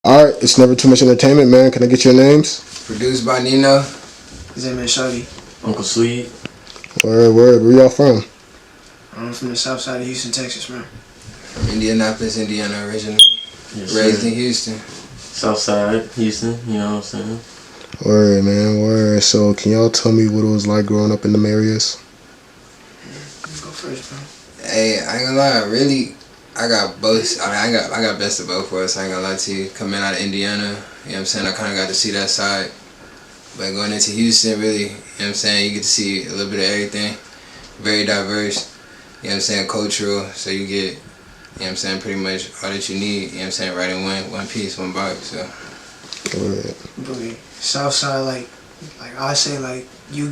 Alright, it's Never Too Much Entertainment, man. Can I get your names? Produced by Nino. Xanmanshawty. Uncle Sweet. Word. Where y'all from? I'm from the Southside of Huston, Texas, man. From Indianapolis, Indiana originally. Yes, Raised sir. in Houston. Southside, Houston, you know what I'm saying? Word, man. Word. So, can y'all tell me what it was like growing up in them areas? Go first, bro. Hey, I ain't gonna lie, really, I got both. I got best of both worlds. I ain't gonna lie to you. Coming out of Indiana, you know what I'm saying, I kind of got to see that side. But going into Houston, really, you know what I'm saying, you get to see a little bit of everything. Very diverse, you know what I'm saying, cultural. So you get, you know what I'm saying, pretty much all that you need, you know what I'm saying, right in one piece, one box. So. Word. But Southside, like I say, like you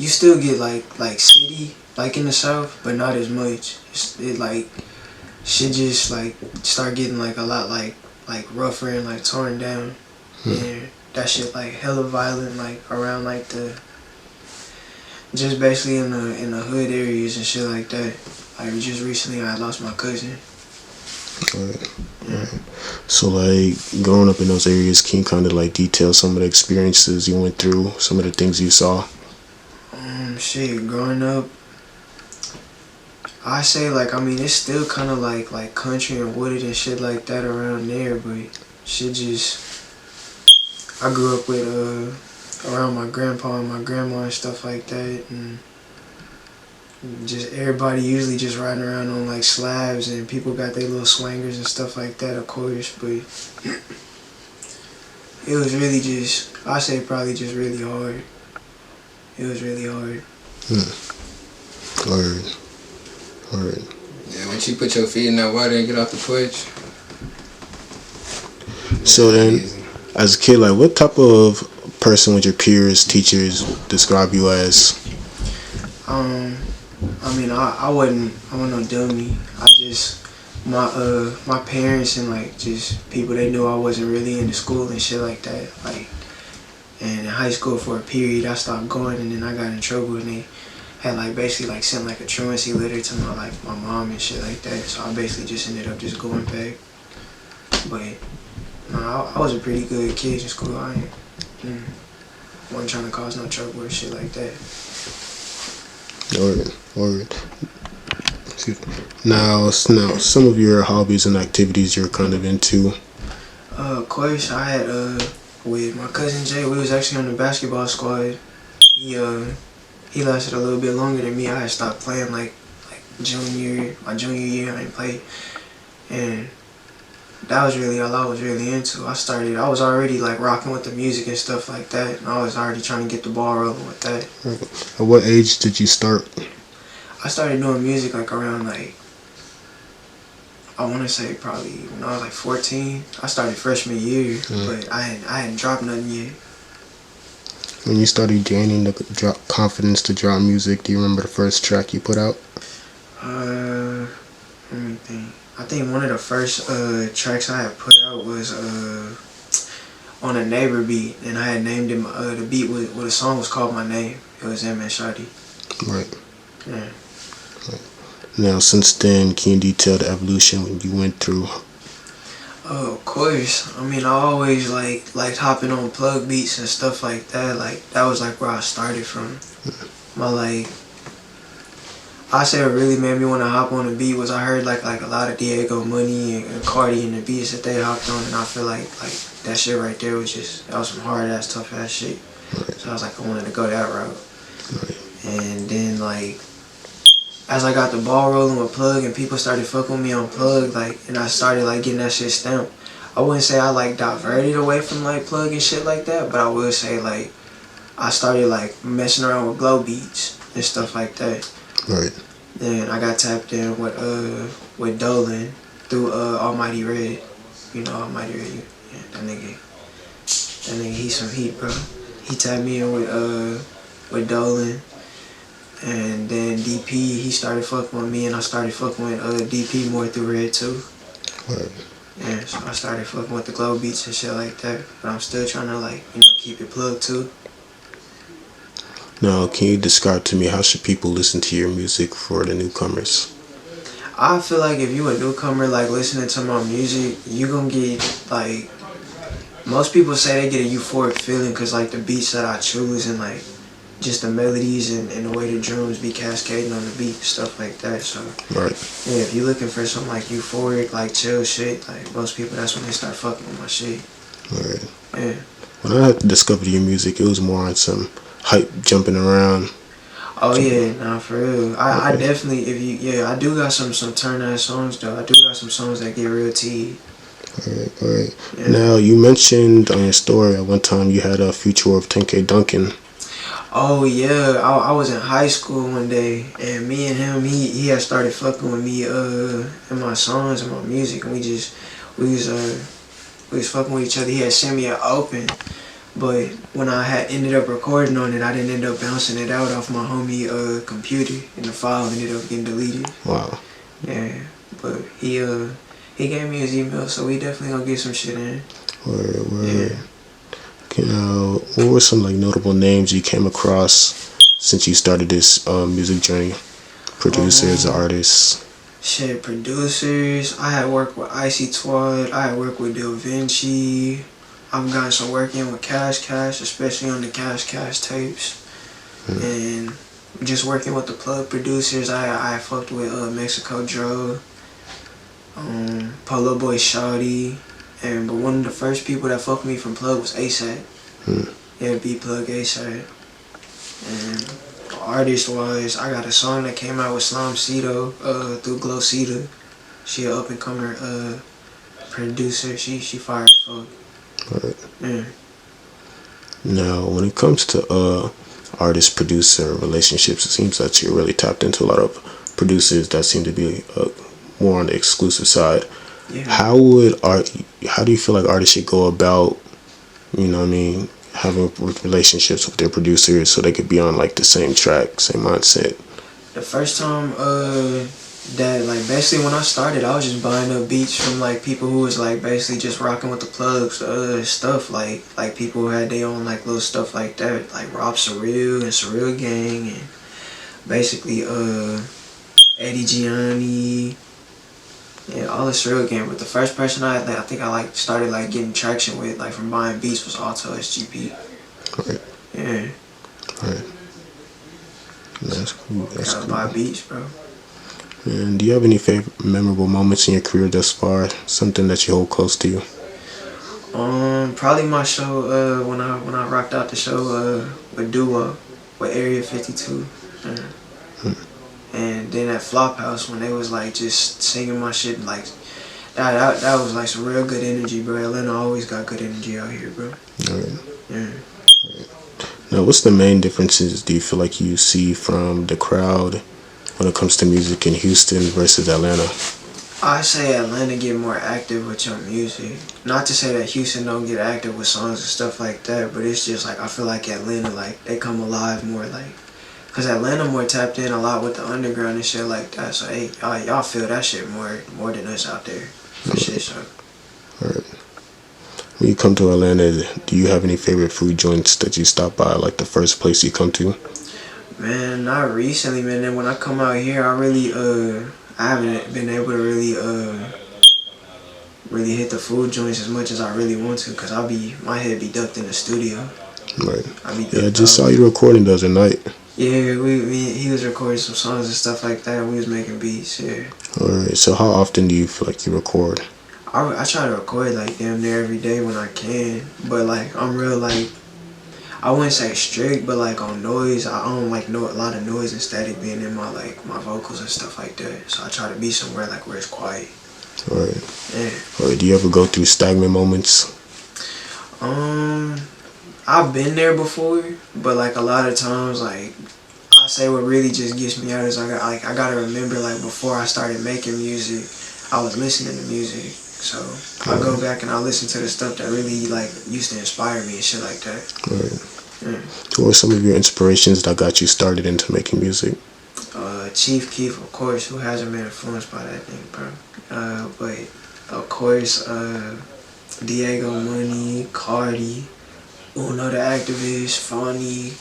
still get like city, like in the South, but not as much. It like shit just like start getting like a lot like rougher and like torn down, and that shit like hella violent like around like the just basically in the hood areas and shit like that. Like just recently, I lost my cousin. Word. So, like, growing up in those areas, can you kind of like detail some of the experiences you went through, some of the things you saw? Shit, growing up, I say like I mean it's still kind of like country and wooded and shit like that around there, but shit just I grew up with around my grandpa and my grandma and stuff like that, and just everybody usually just riding around on like slabs, and people got their little swangers and stuff like that, of course, but it was really just I say probably just really hard. It was really hard. Word. Yeah, once you put your feet in that water and get off the porch. So then, as a kid, like, what type of person would your peers, teachers describe you as? I mean, I wasn't no dummy. I just my parents and like just people, they knew I wasn't really into school and shit like that. Like, and in high school for a period, I stopped going, and then I got in trouble, and they had like basically like sent like a truancy letter to my mom and shit like that. So I basically just ended up just going back. But no, I was a pretty good kid in school. I wasn't trying to cause no trouble or shit like that. Word. Now, some of your hobbies and activities you're kind of into. Of course, I had with my cousin Jay. We was actually on the basketball squad. He lasted a little bit longer than me. I had stopped playing like my junior year. I didn't play, and that was really all I was really into. I was already like rocking with the music and stuff like that, and I was already trying to get the ball rolling with that. At what age did you start? I started doing music like around like, I want to say probably when I was like 14. I started freshman year, but I hadn't dropped nothing yet. When you started gaining the confidence to drop music, do you remember the first track you put out? Let me think. I think one of the first tracks I had put out was on a neighbor beat, and I had named him. The beat was the song was called My Name. It was Xanmanshawty. Right. Yeah. Now, since then, can you detail the evolution you went through? Of course. I mean, I always liked hopping on plug beats and stuff like that. Like that was like where I started from. My like, I say what really made me want to hop on a beat was I heard like a lot of Diego Money and Cardi and the beats that they hopped on, and I feel like that shit right there was that was some hard ass, tough ass shit. Right. So I was like, I wanted to go that route. Right. And then like, as I got the ball rolling with plug and people started fucking with me on plug, like, and I started like getting that shit stamped. I wouldn't say I like diverted away from like plug and shit like that, but I would say like I started like messing around with glow beats and stuff like that. Right. Then I got tapped in with Dolan through Almighty Red. You know Almighty Red, yeah, that nigga, he's some heat, bro. He tapped me in with Dolan. And then DP, he started fucking with me, and I started fucking with DP more through Red too. Right. Yeah, so I started fucking with the glow beats and shit like that. But I'm still trying to like, keep it plugged too. Now, can you describe to me how should people listen to your music for the newcomers? I feel like if you a newcomer like listening to my music, you gonna get like most people say they get a euphoric feeling because like the beats that I choose and like just the melodies and the way the drums be cascading on the beat, stuff like that. So Right. yeah, if you're looking for some like euphoric, like chill shit, like most people, that's when they start fucking with my shit. Right. Yeah. When I discovered your music, it was more on some hype, jumping around. Oh yeah, nah, for real. I definitely, I do got some turn ass songs though. I do got some songs that get real T. Alright. Yeah. Now, you mentioned on your story at one time you had a feature of 10K Duncan. Oh yeah, I was in high school one day, and me and him, he had started fucking with me in my songs and my music, and we was fucking with each other. He had sent me an open, but when I had ended up recording on it, I didn't end up bouncing it out off my homie computer, and the file ended up getting deleted. Wow. Yeah, but he gave me his email, so we definitely gonna get some shit in. Word. Yeah. Okay, now, what were some like notable names you came across since you started this music journey? Producers, artists. Shit, producers. I had worked with Icy Twad. I had worked with Da Vinci. I've gotten some work in with Cash, especially on the Cash tapes. And just working with the plug producers. I fucked with Mexico Dro, Polo Boy Shawty. But one of the first people that fucked with me from plug was ASAP. Yeah, B-Plug ASAP. And artist-wise, I got a song that came out with Slime Cito through Glow Cita. She an up-and-comer producer. She fire as fuck. Right. Yeah. Now, when it comes to artist-producer relationships, it seems that you're really tapped into a lot of producers that seem to be more on the exclusive side. Yeah. How do you feel like artists should go about, having relationships with their producers so they could be on like the same track, same mindset? The first time that like basically when I started, I was just buying up beats from like people who was like basically just rocking with the plugs, stuff like people who had their own like little stuff like that, like Rob Surreal and Surreal Gang, and basically Eddie Gianni. Yeah, all the Surreal Gang. But the first person I think I like started like getting traction with, like from buying beats, was Alto SGP. Right. Yeah. Right. That's cool. Gotta buy beats, bro. And do you have any favorite memorable moments in your career thus far? Something that you hold close to you? Probably my show when I rocked out the show with Duo with Area 52. And then at Flophouse when they was like just singing my shit, like that was like some real good energy, bro. Atlanta always got good energy out here, bro. Right. Yeah. Now, what's the main differences do you feel like you see from the crowd when it comes to music in Houston versus Atlanta? I say Atlanta get more active with your music. Not to say that Houston don't get active with songs and stuff like that, but it's just like I feel like Atlanta, like they come alive more, like, cause Atlanta more tapped in a lot with the underground and shit like that. So hey, y'all feel that shit more than us out there. For shit, so. Alright. When you come to Atlanta, do you have any favorite food joints that you stop by, like the first place you come to? Man, not recently, man. And when I come out here, I really I haven't been able to really hit the food joints as much as I really want to, cause my head be ducked in the studio. Right. Yeah, I just saw you recording the other night. Yeah, he was recording some songs and stuff like that. We was making beats. Yeah. Alright. So how often do you feel like you record? I try to record like damn near every day when I can, but like I'm real like, I wouldn't say strict, but like on noise, I don't like a lot of noise and static being in my my vocals and stuff like that. So I try to be somewhere like where it's quiet. Alright. Yeah. Alright. Do you ever go through stagnant moments? I've been there before, but like a lot of times, like I say what really just gets me out is I gotta remember, like before I started making music, I was listening to music. So I go back and I listen to the stuff that really like used to inspire me and shit like that. Right. Yeah. Who are some of your inspirations that got you started into making music? Chief Keef, of course, who hasn't been influenced by that thing, bro. But of course, Diego Money, Cardi, Uno the Activist, Fonny,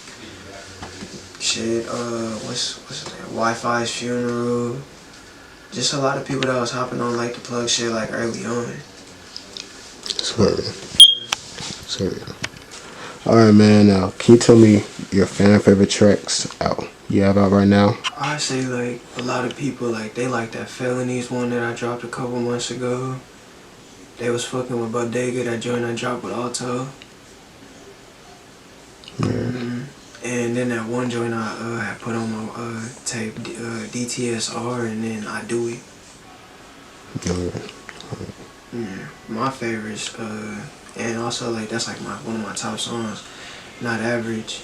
shit, what's his name? Wi-Fi's Funeral. Just a lot of people that was hopping on like the plug shit like early on. Sorry. So, all right, man. Now, can you tell me your favorite tracks out you have out right now? I say like a lot of people like they like that Felonies one that I dropped a couple months ago. They was fucking with Bodega, that joint I dropped with Alto. And then that one joint I had put on my tape, DTSR, and then I Do It. My favorites, and also like that's like one of my top songs. Not Average.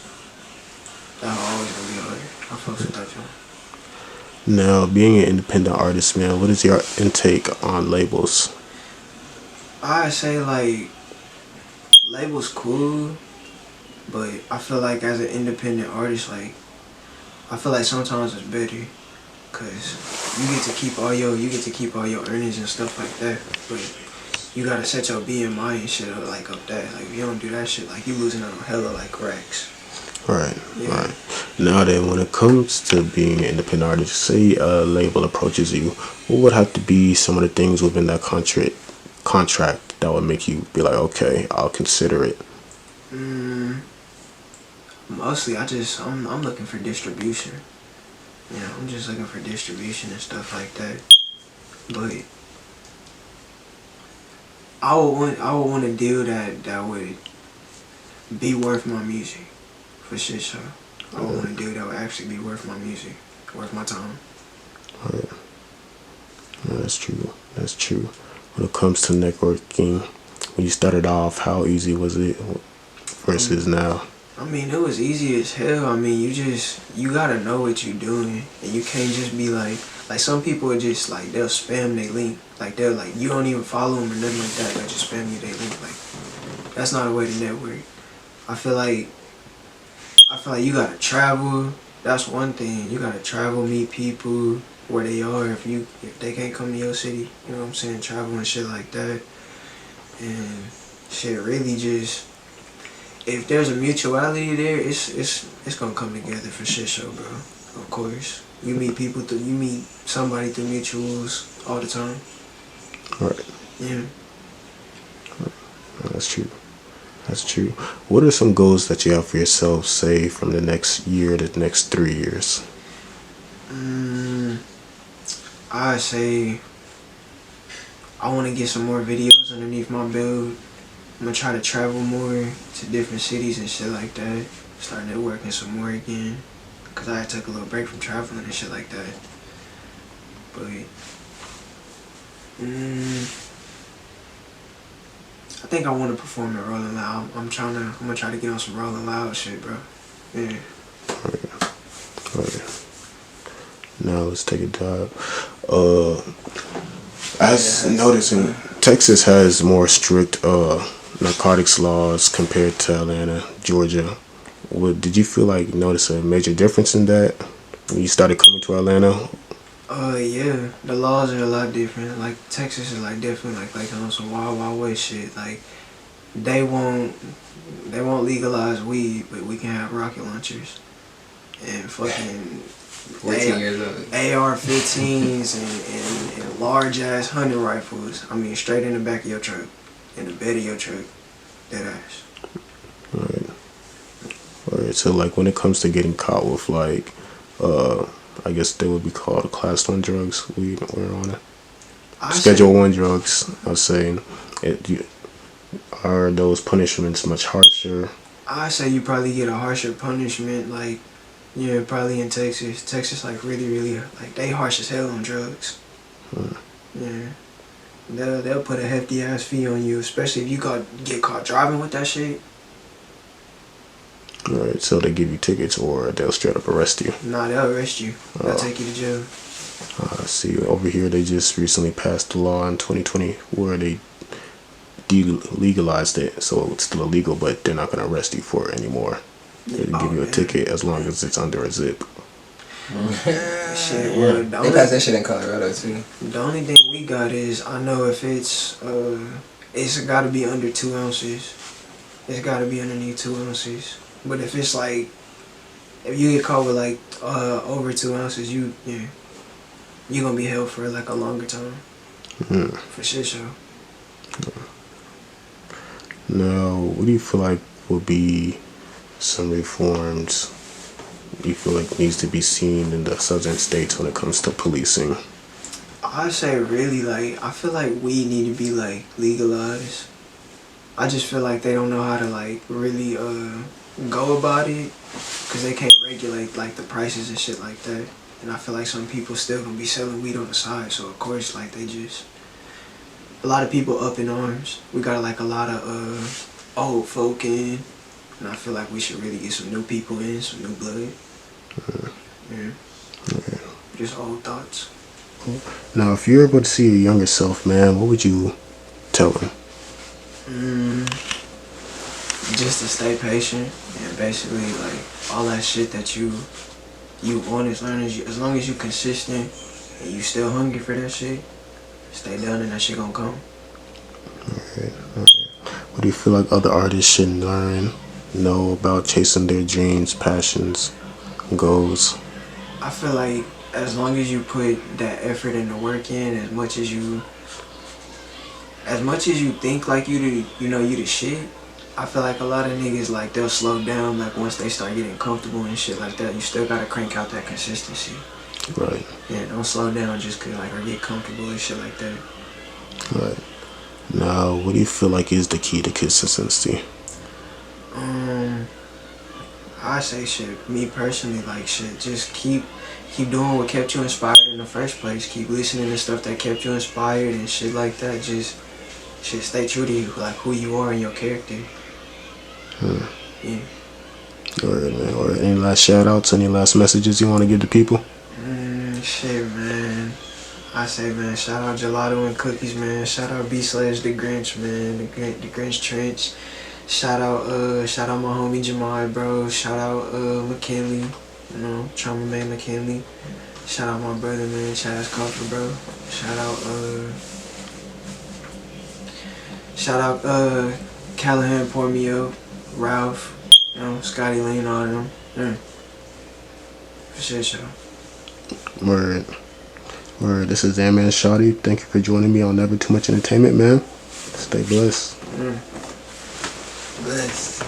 That'll always gonna be hard. I fucks with that joint. Now, being an independent artist, man, what is your intake on labels? I say like labels cool, but I feel like as an independent artist, like I feel like sometimes it's better, cause you get to keep all your earnings and stuff like that, but you gotta set your BMI and shit up like up that. Like if you don't do that shit, like you losing out on hella like racks. Right, Yeah. right. Now then, when it comes to being an independent artist, say a label approaches you, what would have to be some of the things within that contract that would make you be like, okay, I'll consider it? Mostly, I'm looking for distribution. I'm just looking for distribution and stuff like that. But I would want a deal that would be worth my music, for shit show. I would want a deal that would actually be worth my music, worth my time. Right. No, that's true. That's true. When it comes to networking, when you started off, how easy was it versus now? I mean, it was easy as hell. I mean, you gotta know what you're doing, and you can't just be like some people are just like, they'll spam their link. Like, they're like, you don't even follow them or nothing like that. They'll just spam you their link. Like, that's not a way to network. I feel like you gotta travel. That's one thing. You gotta travel, meet people where they are. If they can't come to your city, you know what I'm saying? Travel and shit like that. And shit, really just, if there's a mutuality there, it's gonna come together for shit show, bro. Of course, you meet somebody through mutuals all the time. Right. Yeah. That's true. That's true. What are some goals that you have for yourself, say, from the next year to the next 3 years? I say I want to get some more videos underneath my belt. I'm gonna try to travel more to different cities and shit like that. Start networking some more again, cause I took a little break from traveling and shit like that. But I think I want to perform at Rolling Loud. I'm gonna try to get on some Rolling Loud shit, bro. Yeah. Right. Now let's take a dive. As noticing, Texas has more strict narcotics laws compared to Atlanta, Georgia. Did you notice a major difference in that when you started coming to Atlanta? Yeah, the laws are a lot different. Like Texas is like definitely like on some wild west shit. Like they won't legalize weed, but we can have rocket launchers and fucking 14 years old. AR-15s and large ass hunting rifles. I mean, straight in the back of your truck, in the bed of your truck, dead ass. Alright. So when it comes to getting caught with I guess they would be called class 1 drugs. We're on it. Schedule 1 drugs. I was saying, are those punishments much harsher? I say you probably get a harsher punishment, like, yeah, probably in Texas. Texas, like, really, like, they harsh as hell on drugs. Yeah. They'll put a hefty ass fee on you, especially if you get caught driving with that shit. Right, so they give you tickets or they'll straight up arrest you? Nah, they'll arrest you. They'll take you to jail. See, over here they just recently passed a law in 2020 where they legalized it, so it's still illegal, but they're not going to arrest you for it anymore. They'll give you a ticket as long as it's under a zip. Shit, They passed that shit in Colorado too. The only thing we got is, I know if it's got to be under 2 ounces. It's got to be underneath 2 ounces. But if it's like, if you get caught with like over 2 ounces, you're gonna be held for like a longer time. For shit show. Now, what do you feel like would be some reforms you feel like needs to be seen in the southern states when it comes to policing? I say really like I feel like weed need to be like legalized. I just feel like they don't know how to like really go about it because they can't regulate like the prices and shit like that. And I feel like some people still gonna be selling weed on the side, so of course like they just a lot of people up in arms. We got like a lot of old folk in, and I feel like we should really get some new people in, some new blood. Yeah. Just old thoughts. Now, if you're able to see your younger self, man, what would you tell him? Just to stay patient and basically like all that shit that you want as long as you consistent and you still hungry for that shit, stay down and that shit gonna come. Alright. What do you feel like other artists should know about chasing their dreams, passions, goals? I feel like as long as you put that effort and the work in, as much as you think like you the shit, I feel like a lot of niggas like they'll slow down like once they start getting comfortable and shit like that. You still gotta crank out that consistency. Right. Yeah, don't slow down just cause like or get comfortable and shit like that. Right. Now, what do you feel like is the key to consistency? I say shit. Me personally, like shit. Just keep doing what kept you inspired in the first place. Keep listening to stuff that kept you inspired and shit like that. Just shit. Stay true to you, like who you are and your character. Yeah. Alright, man. Or any last shout outs, any last messages you want to give to people? Shit, man. I say, man, shout out Gelato and Cookies, man. Shout out B/The Grinch, man. The Grinch Trench. Shout out my homie Jamal, bro. Shout out McKinley, you know, Trauma Man McKinley. Shout out my brother, man, Chaz Culture, bro. Shout out Callahan Pormio, Ralph, you know, Scotty Lane, all of them. Yeah. For sure, y'all. Word. Word. This is Xanmanshawty. Thank you for joining me on Never2muchentertainment, man. Stay blessed. Bless.